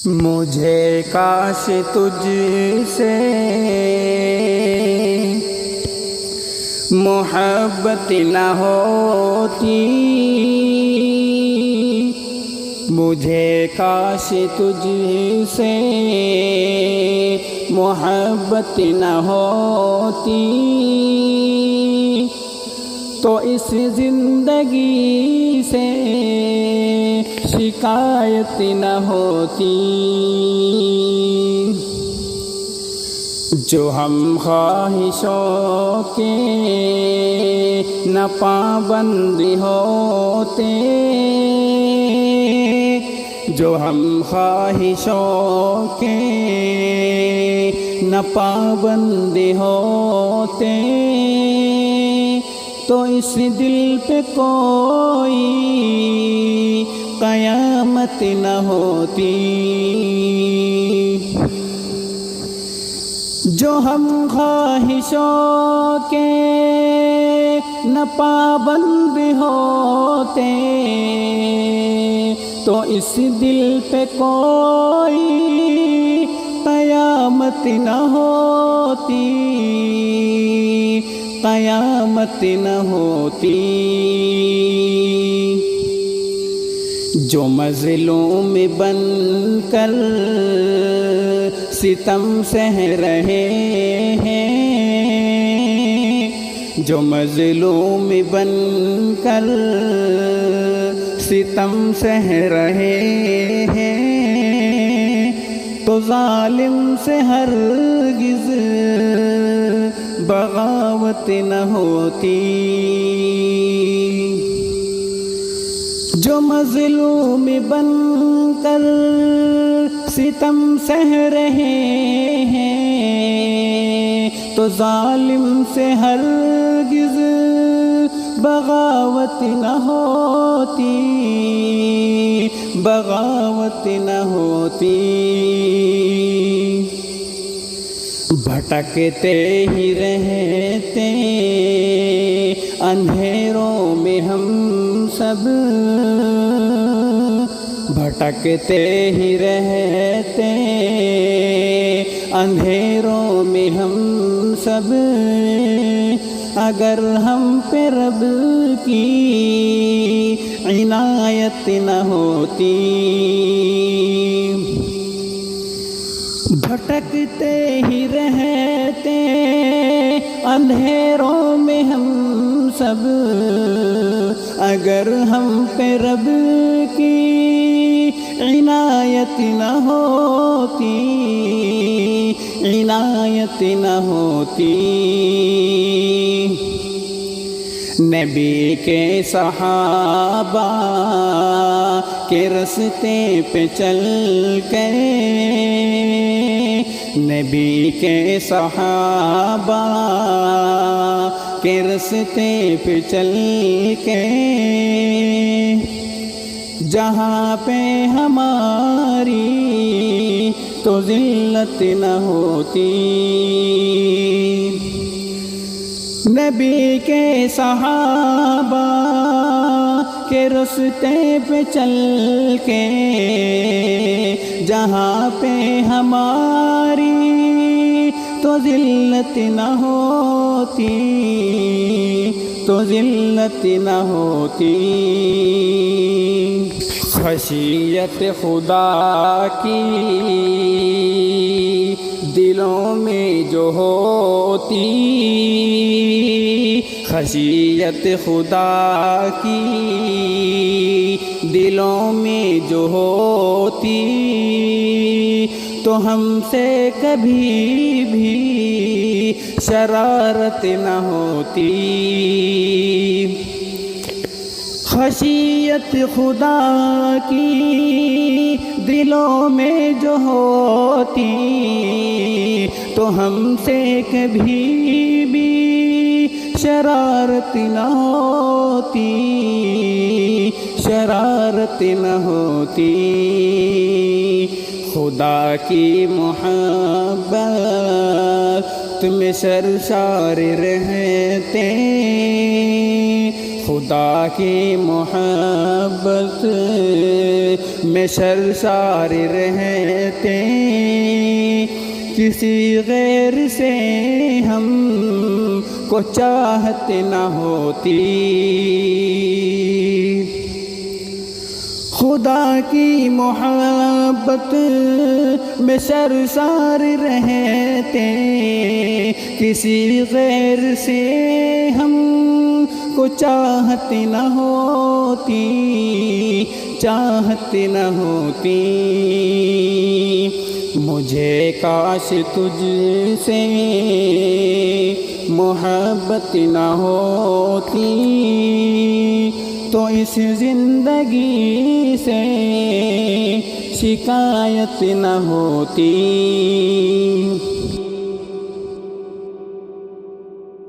مجھے کاش تجھ سے محبت نہ ہوتی، مجھے کاش تجھ سے محبت نہ ہوتی، تو اس زندگی سے شکایت نہ ہوتی۔ جو ہم خواہشوں کے نہ پابند ہوتے، جو ہم خواہشوں کے نہ پابند ہوتے، تو اس دل پہ کوئی قیامت نہ ہوتی۔ جو ہم خواہشوں کے نہ پابند ہوتے، تو اس دل پہ کوئی قیامت نہ ہوتی، قیامت نہ ہوتی۔ جو مظلوم بن کر ستم سہ رہے ہیں، جو مظلوم بن کر ستم سہ رہے ہیں، تو ظالم سے ہرگز بغاوت نہ ہوتی۔ جو مظلوم بن کر ستم سہ رہے ہیں، تو ظالم سے ہرگز بغاوت نہ ہوتی، بغاوت نہ ہوتی۔ بھٹکتے ہی رہتے اندھیروں میں ہم سب، بھٹکتے ہی رہتے اندھیروں میں ہم سب، اگر ہم پہ رب کی عنایت نہ ہوتی۔ بھٹکتے ہی رہتے اندھیروں میں ہم سب، اگر ہم پہ رب کی عنایت نہ ہوتی، عنایت نہ ہوتی۔ نبی کے صحابہ کے راستے پہ چل کے، نبی کے صحابہ کے راستے پہ چل کے، جہاں پہ ہماری تو ذلت نہ ہوتی۔ نبی کے صحابہ کے راستے پہ چل کے، جہاں پہ ہماری تو ذلت نہ ہوتی، تو ذلت نہ ہوتی۔ خشیت خدا کی دلوں میں جو ہوتی، خشیت خدا کی دلوں میں جو ہوتی، تو ہم سے کبھی بھی شرارت نہ ہوتی۔ خشیت خدا کی دلوں میں جو ہوتی، تو ہم سے کبھی بھی شرارت نہ ہوتی، شرارت نہ ہوتی۔ خدا کی محبت تم سرشار رہتے، خدا خدا کی محبت میں سرشار رہتے، کسی غیر سے ہم کو چاہت نہ ہوتی، خدا کی محبت میں سرشار رہتے، کسی غیر سے ہم کو چاہت نہ ہوتی، چاہت نہ ہوتی۔ مجھے کاش تجھ سے محبت نہ ہوتی، تو اس زندگی سے شکایت نہ ہوتی۔